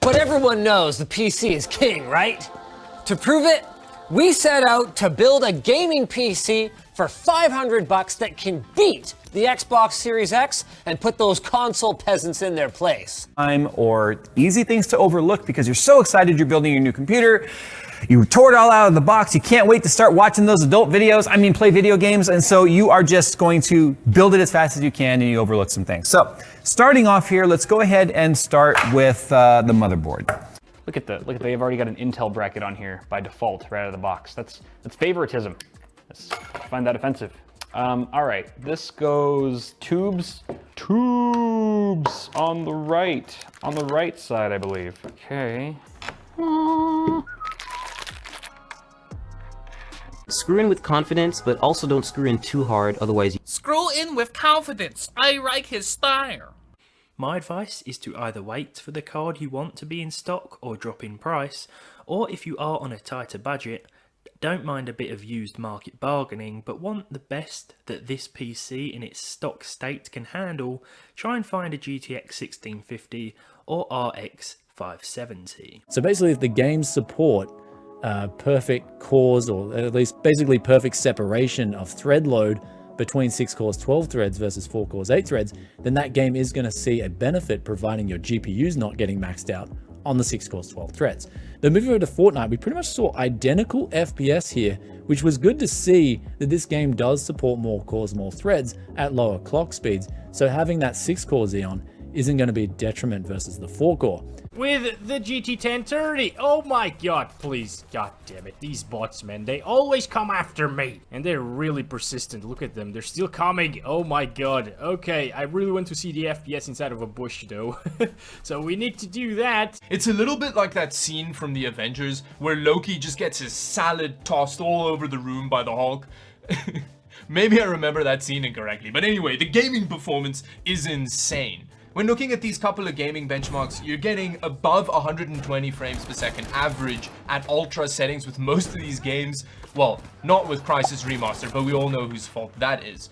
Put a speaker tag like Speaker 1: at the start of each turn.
Speaker 1: But everyone knows the PC is king, right? To prove it, we set out to build a gaming PC for $500 that can beat the Xbox Series X and put those console peasants in their place.
Speaker 2: Or easy things to overlook because you're so excited you're building your new computer. You tore it all out of the box. You can't wait to start watching those adult videos. I mean, play video games. And so you are just going to build it as fast as you can and you overlook some things. So starting off here, let's go ahead and start with the motherboard.
Speaker 3: Look at they've already got an Intel bracket on here by default right out of the box. That's favoritism. I find that offensive. All right, this goes tubes on the right side, I believe. Okay.
Speaker 4: Screw in with confidence, but also don't screw in too hard, otherwise
Speaker 5: Screw in with confidence. I like his style.
Speaker 6: My advice is to either wait for the card you want to be in stock or drop in price, or if you are on a tighter budget, don't mind a bit of used market bargaining, but want the best that this PC in its stock state can handle, try and find a GTX 1650 or RX 570.
Speaker 7: So basically, if the games support perfect cores, or at least basically perfect separation of thread load between 6 cores 12 threads versus 4 cores 8 threads, then that game is going to see a benefit providing your GPU's not getting maxed out on the 6 cores 12 threads. Then moving over to Fortnite, we pretty much saw identical FPS here, which was good to see that this game does support more cores, more threads at lower clock speeds. So having that 6 core Xeon isn't going to be a detriment versus the 4 core.
Speaker 8: With the GT 1030, oh my god, please, god damn it, these bots, man, they always come after me, and they're really persistent. Look at them, they're still coming. Oh my god. Okay, I really want to see the FPS inside of a bush though. So we need to do that.
Speaker 9: It's a little bit like that scene from the Avengers where Loki just gets his salad tossed all over the room by the Hulk. Maybe I remember that scene incorrectly, but anyway, the gaming performance is insane. When looking at these couple of gaming benchmarks, you're getting above 120 frames per second average at ultra settings with most of these games. Well, not with Crysis Remastered, but we all know whose fault that is.